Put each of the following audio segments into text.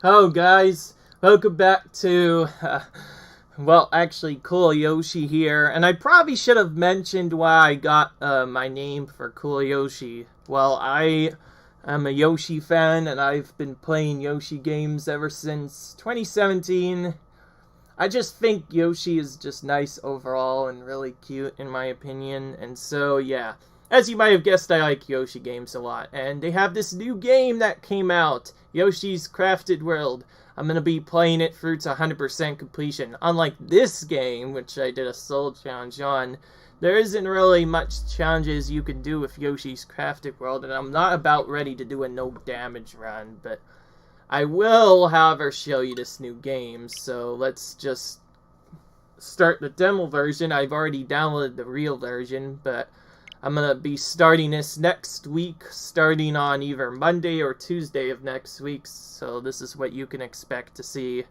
Hello guys, welcome back to, well actually Cool Yoshi here, and I probably should have mentioned why I got my name for Cool Yoshi. Well, I am a Yoshi fan and I've been playing Yoshi games ever since 2017. I just think Yoshi is just nice overall and really cute in my opinion, and so yeah. As you might have guessed, I like Yoshi games a lot, and they have this new game that came out, Yoshi's Crafted World. I'm going to be playing it through to 100% completion. Unlike this game, which I did a soul challenge on, there isn't really much challenges you can do with Yoshi's Crafted World, and I'm not about ready to do a no damage run, but I will, however, show you this new game, so let's just start the demo version. I've already downloaded the real version, but I'm going to be starting this next week, starting on either Monday or Tuesday of next week, so this is what you can expect to see.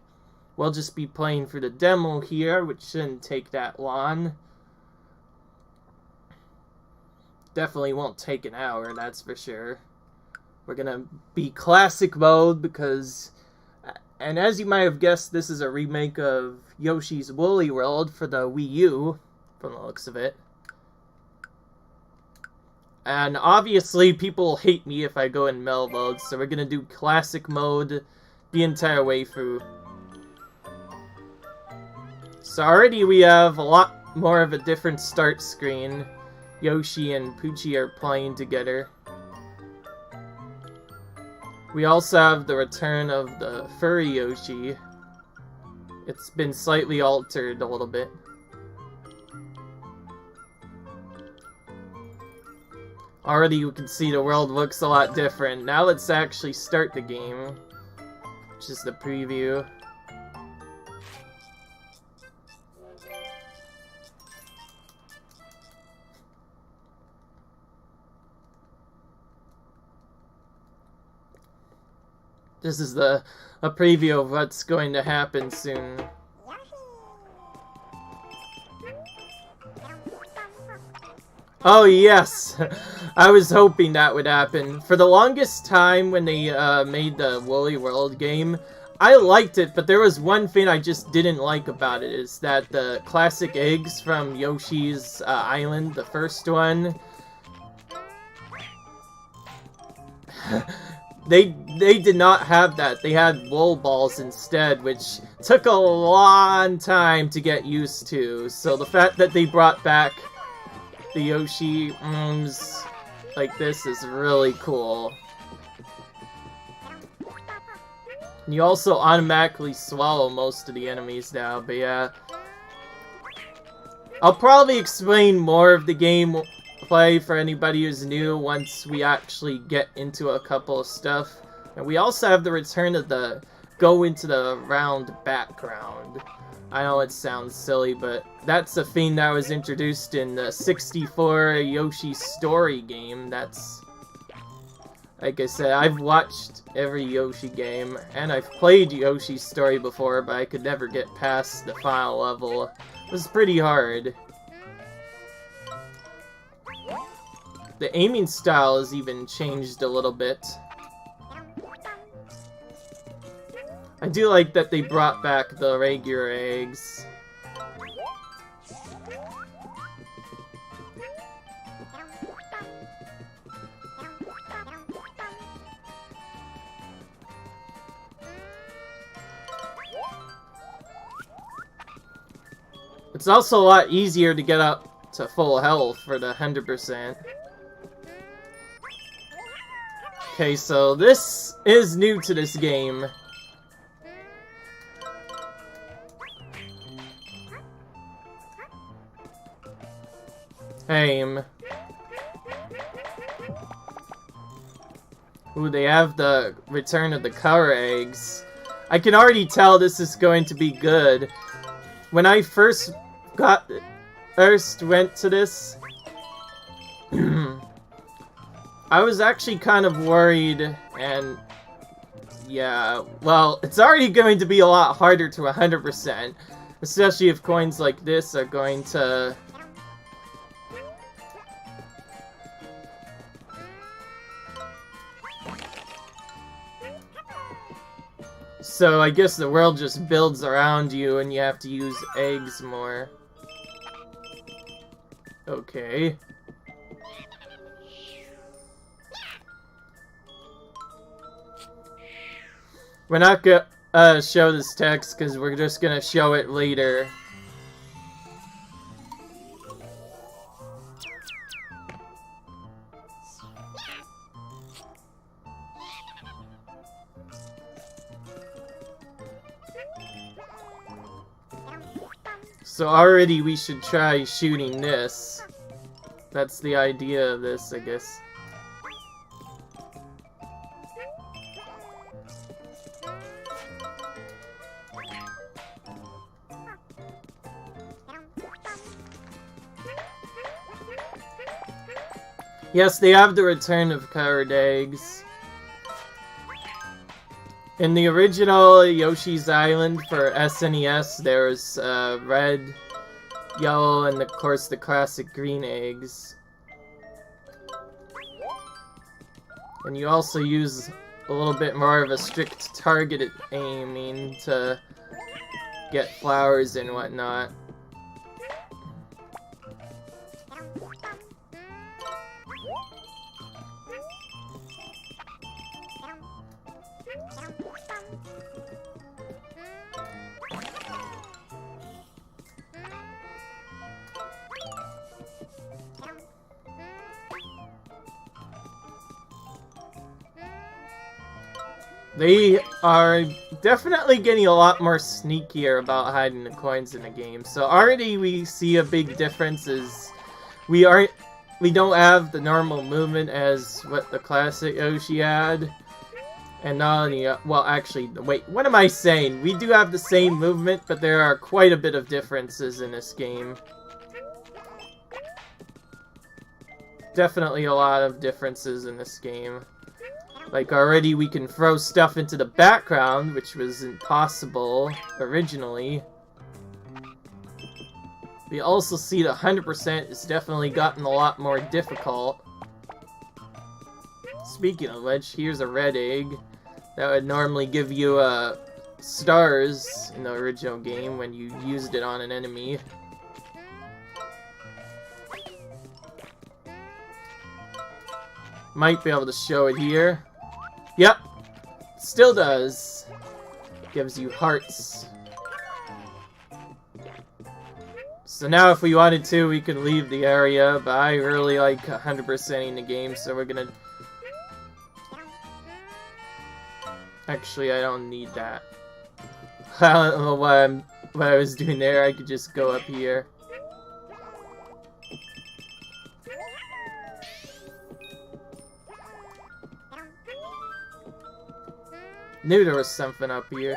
We'll just be playing for the demo here, which shouldn't take that long. Definitely won't take an hour, that's for sure. We're going to be classic mode because, and as you might have guessed, this is a remake of Yoshi's Woolly World for the Wii U, from the looks of it. And obviously, people hate me if I go in Mel mode, so we're gonna do classic mode the entire way through. So already we have a lot more of a different start screen. Yoshi and Poochie are playing together. We also have the return of the furry Yoshi. It's been slightly altered a little bit. Already you can see the world looks a lot different. Now let's actually start the game, which is the preview. This is a preview of what's going to happen soon. Oh yes! I was hoping that would happen. For the longest time when they made the Woolly World game, I liked it, but there was one thing I just didn't like about it, is that the classic eggs from Yoshi's Island, the first one, they did not have that. They had wool balls instead, which took a long time to get used to. So the fact that they brought back the Yoshi like this is really cool. You also automatically swallow most of the enemies now, but yeah. I'll probably explain more of the gameplay for anybody who's new once we actually get into a couple of stuff. And we also have the return of the go into the round background. I know it sounds silly, but that's a thing that was introduced in the 64 Yoshi story game. That's, like I said, I've watched every Yoshi game, and I've played Yoshi's story before, but I could never get past the final level. It was pretty hard. The aiming style has even changed a little bit. I do like that they brought back the regular eggs. It's also a lot easier to get up to full health for the 100%. Okay, so this is new to this game. Ooh, they have the return of the color eggs. I can already tell this is going to be good. When I first went to this, I was actually kind of worried, and yeah, well, it's already going to be a lot harder to 100%, especially if coins like this are going to So I guess the world just builds around you and you have to use eggs more. Okay. We're not gonna show this text because we're just gonna show it later. So already we should try shooting this. That's the idea of this, I guess. Yes, they have the return of colored eggs. In the original Yoshi's Island for SNES, there's red, yellow, and of course the classic green eggs. And you also use a little bit more of a strict targeted aiming to get flowers and whatnot. They are definitely getting a lot more sneakier about hiding the coins in the game. So already we see a big difference is we don't have the normal movement as what the classic Yoshi had. And not only, well actually, wait, what am I saying? We do have the same movement, but there are quite a bit of differences in this game. Definitely a lot of differences in this game. Like, already we can throw stuff into the background, which was impossible originally. We also see that 100% has definitely gotten a lot more difficult. Speaking of which, here's a red egg. That would normally give you stars in the original game when you used it on an enemy. Might be able to show it here. Yep, still does. Gives you hearts. So now if we wanted to, we could leave the area, but I really like 100%ing the game, so we're gonna... Actually, I don't need that. I don't know what I was doing there, I could just go up here. Knew there was something up here.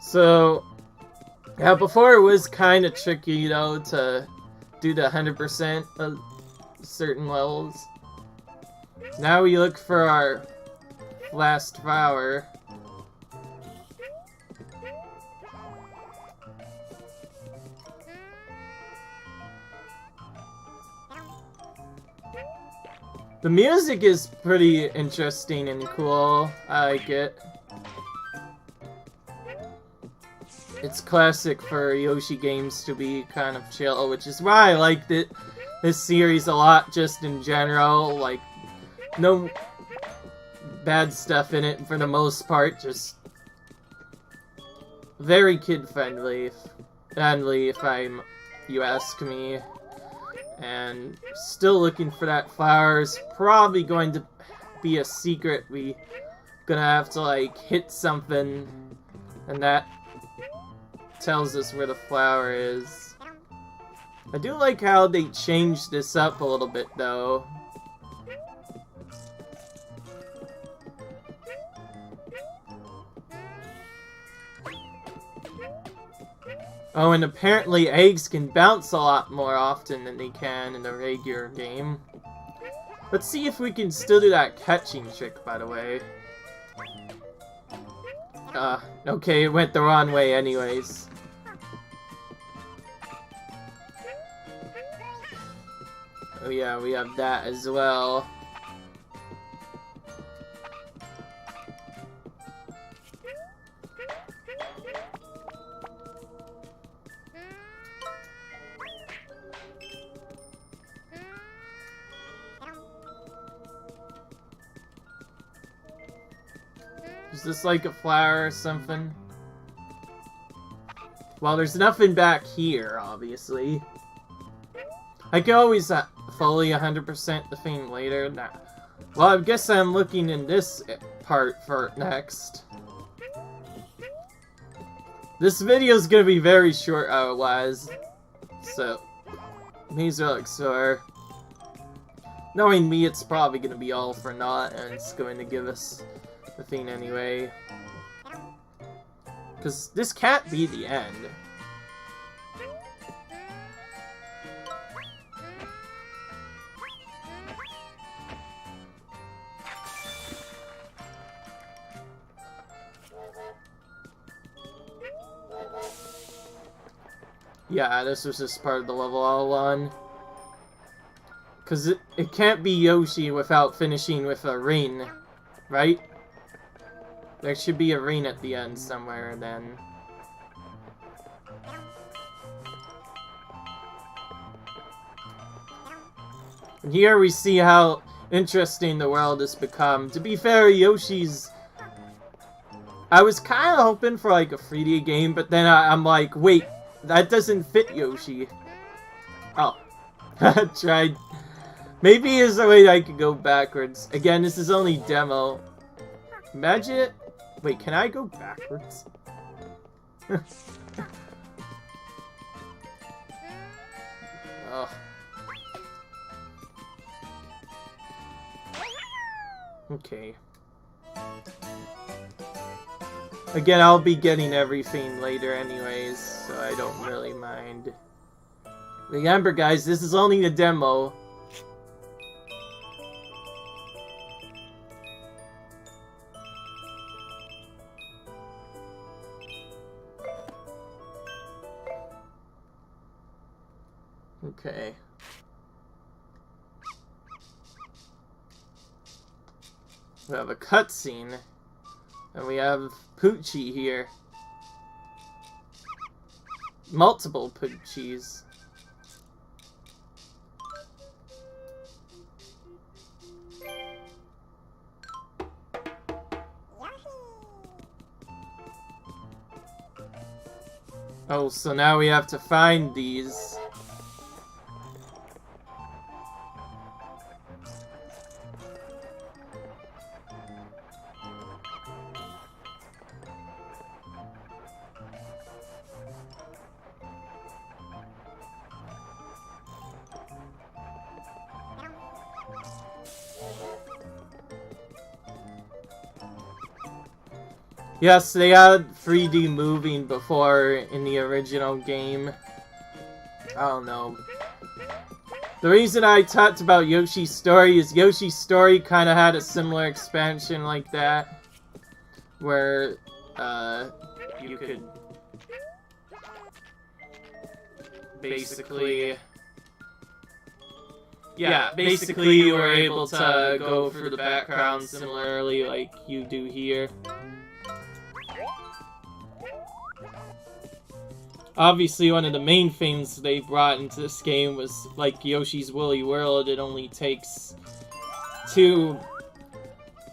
So, yeah, before it was kind of tricky, you know, to do the 100% of certain levels. Now we look for our last flower. The music is pretty interesting and cool. I like it. It's classic for Yoshi games to be kind of chill, which is why I like this series a lot just in general. Like, no bad stuff in it for the most part, just very kid-friendly, if you ask me. And still looking for that flower is probably going to be a secret. We gonna have to like hit something and that tells us where the flower is. I do like how they changed this up a little bit though. Oh, and apparently eggs can bounce a lot more often than they can in the regular game. Let's see if we can still do that catching trick, by the way. Okay, it went the wrong way anyways. Oh yeah, we have that as well. Is this like a flower or something? Well, there's nothing back here, obviously. I can always fully 100% the thing later. Nah. Well, I guess I'm looking in this part for next. This video is gonna be very short otherwise. So, Music Store. Knowing me, it's probably gonna be all for naught, and it's going to give us the thing anyway. Because this can't be the end. Yeah, this was just part of the level all along. Because it can't be Yoshi without finishing with a ring, right? There should be a ring at the end somewhere then. And here we see how interesting the world has become. To be fair, Yoshi's... I was kind of hoping for like a 3D game, but then I'm like, wait, that doesn't fit Yoshi. Oh. Tried. Maybe there's a way I could go backwards. Again, this is only demo. Imagine it. Wait, can I go backwards? Oh. Okay. Again, I'll be getting everything later anyways, so I don't really mind. Remember guys, this is only a demo. Okay. We have a cutscene. And we have Poochie here. Multiple Poochies. Oh, so now we have to find these. Yes, they had 3D moving before in the original game. I don't know. The reason I talked about Yoshi's Story is Yoshi's Story kind of had a similar expansion like that. Where, you could basically... Yeah, basically you were able to go through the background similarly like you do here. Obviously, one of the main things they brought into this game was, like Yoshi's Woolly World, it only takes 2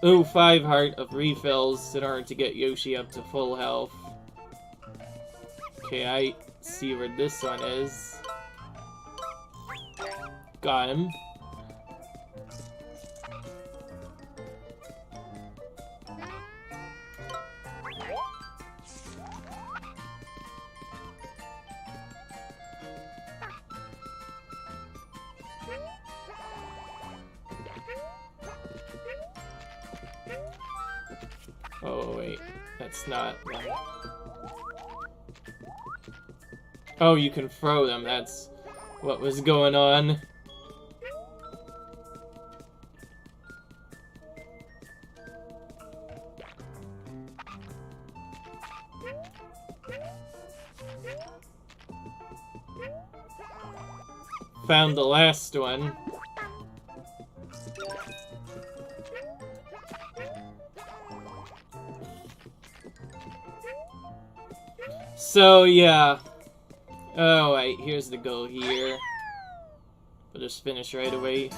5 heart of refills in order to get Yoshi up to full health. Okay, I see where this one is. Got him. Oh, wait. That's not one. Oh, you can throw them. That's what was going on. Found the last one. So, yeah. Oh, wait, here's the goal here. We'll just finish right away.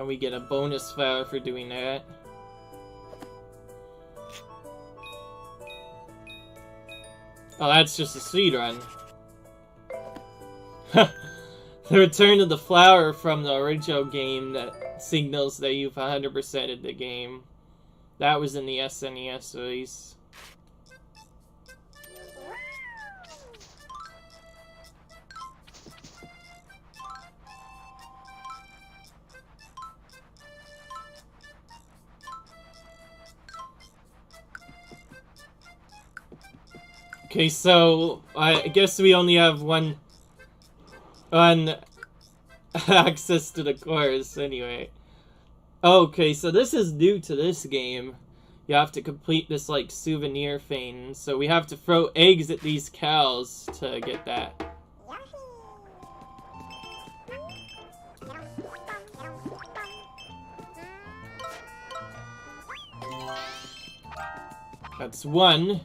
And we get a bonus flower for doing that. Oh, that's just a speed run. The return of the flower from the original game that signals that you've 100%ed the game. That was in the SNES release. Okay, so I guess we only have one access to the course anyway. Okay, so this is new to this game. You have to complete this like souvenir thing. So we have to throw eggs at these cows to get that. That's one.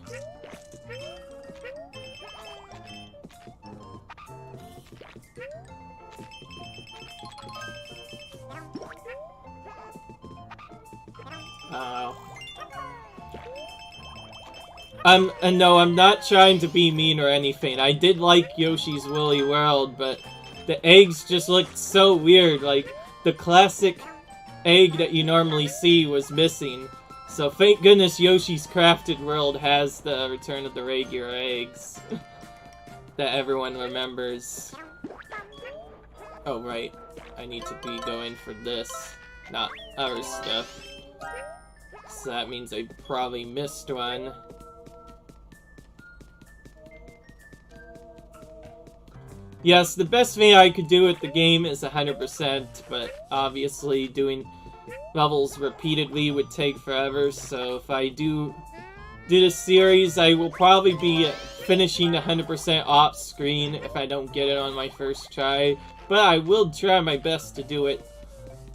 And no, I'm not trying to be mean or anything. I did like Yoshi's Woolly World, but the eggs just looked so weird. Like, the classic egg that you normally see was missing. So thank goodness Yoshi's Crafted World has the return of the regular eggs that everyone remembers. Oh, right. I need to be going for this, not other stuff. So that means I probably missed one. Yes, the best thing I could do with the game is 100%, but obviously doing levels repeatedly would take forever, so if I do this series, I will probably be finishing 100% off screen if I don't get it on my first try, but I will try my best to do it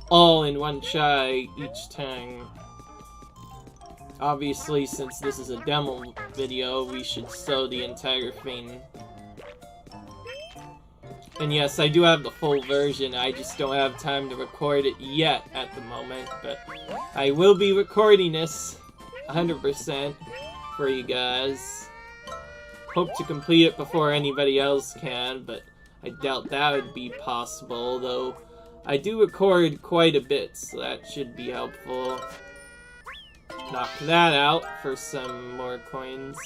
all in one try each time. Obviously, since this is a demo video, we should show the entire thing. And yes, I do have the full version, I just don't have time to record it yet at the moment, but I will be recording this 100% for you guys. Hope to complete it before anybody else can, but I doubt that would be possible, though I do record quite a bit, so that should be helpful. Knock that out for some more coins.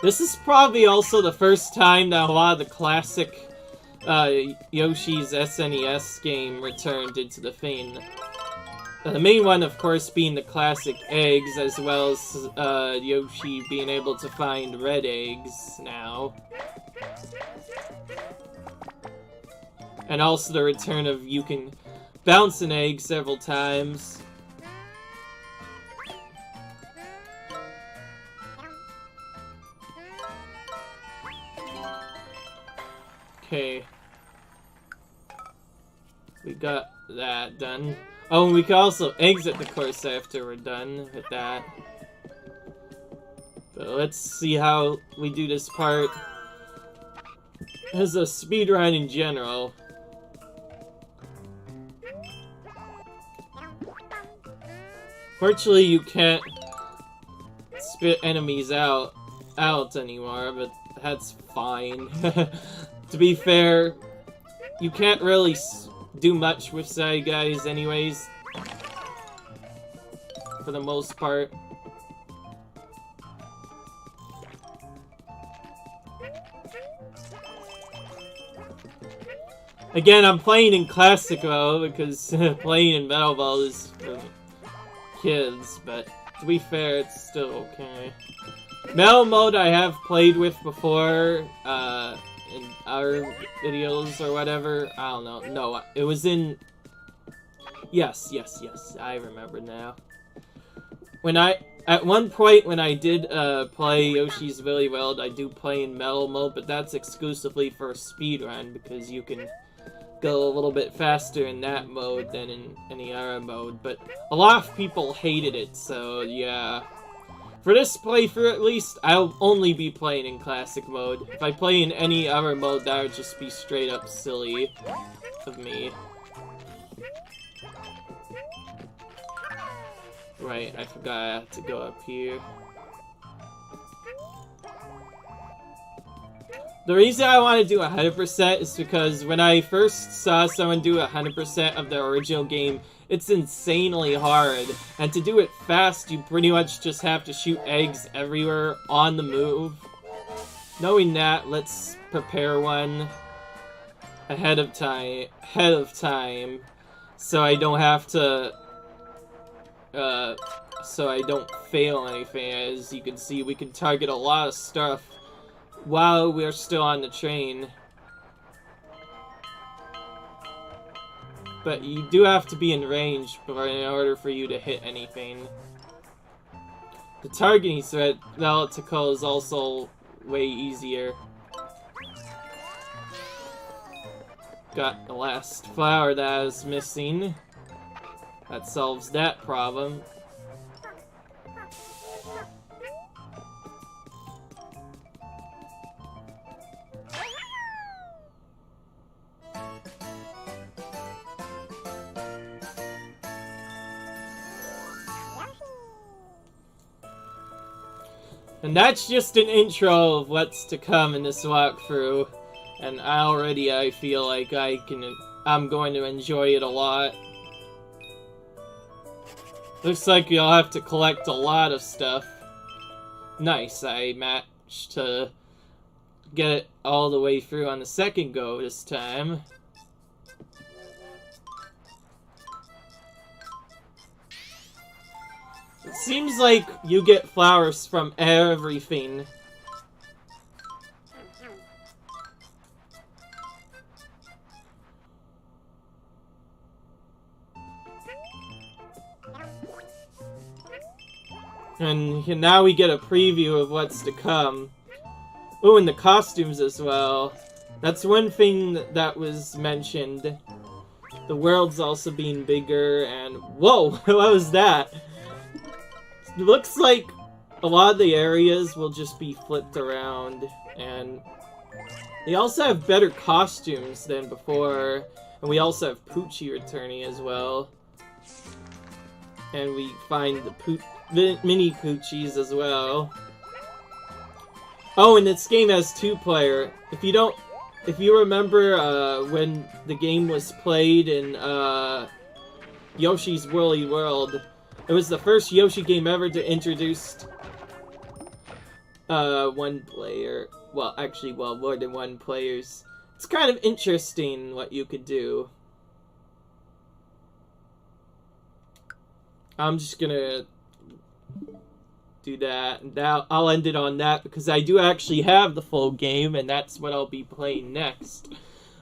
This is probably also the first time that a lot of the classic Yoshi's SNES game returned into the thing. The main one, of course, being the classic eggs, as well as Yoshi being able to find red eggs now. And also the return of you can bounce an egg several times. Okay. We got that done. Oh, and we can also exit the course after we're done with that. But let's see how we do this part as a speedrun in general. Fortunately, you can't spit enemies out anymore, but that's fine. To be fair, you can't really do much with Side Guys anyways, for the most part. Again, I'm playing in Classic mode because playing in Metal Ball is for kids, but to be fair, it's still okay. Metal mode I have played with before, in our videos or whatever. I don't know. No, it was in... Yes, I remember now. At one point when I did play Yoshi's Woolly World, I do play in Metal mode, but that's exclusively for a speedrun because you can go a little bit faster in that mode than in any other mode, but a lot of people hated it, so yeah. For this playthrough at least, I'll only be playing in classic mode. If I play in any other mode, that would just be straight up silly of me. Right, I forgot I had to go up here. The reason I want to do 100% is because when I first saw someone do 100% of the original game, it's insanely hard. And to do it fast, you pretty much just have to shoot eggs everywhere on the move. Knowing that, let's prepare one ahead of time, so I don't have to, so I don't fail anything. As you can see, we can target a lot of stuff while we're still on the train. But you do have to be in range in order for you to hit anything. The targeting threat Relatical is also way easier. Got the last flower that I was missing. That solves that problem. And that's just an intro of what's to come in this walkthrough. And I feel like I'm going to enjoy it a lot. Looks like you'll have to collect a lot of stuff. Nice, I managed to get it all the way through on the second go this time. It seems like you get flowers from everything. And now we get a preview of what's to come. Oh, and the costumes as well. That's one thing that was mentioned. The world's also being bigger and... Whoa! What was that? It looks like a lot of the areas will just be flipped around, and they also have better costumes than before, and we also have Poochie returning as well. And we find the mini Poochies as well. Oh, and this game has 2-player. If you remember when the game was played in Yoshi's Woolly World, it was the first Yoshi game ever to introduce 1 player. Well, actually, more than 1 players. It's kind of interesting what you could do. I'm just gonna do that, and now I'll end it on that because I do actually have the full game, and that's what I'll be playing next.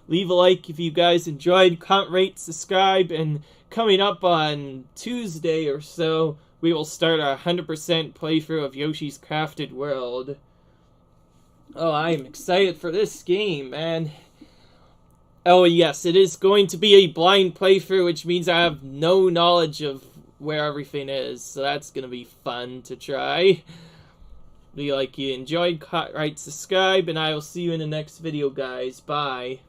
Leave a like if you guys enjoyed, comment, rate, subscribe, and coming up on Tuesday or so, we will start our 100% playthrough of Yoshi's Crafted World. Oh, I'm excited for this game, man. Oh, yes, it is going to be a blind playthrough, which means I have no knowledge of where everything is, so that's going to be fun to try. Be like you enjoyed, comment, rate, subscribe, and I will see you in the next video, guys. Bye.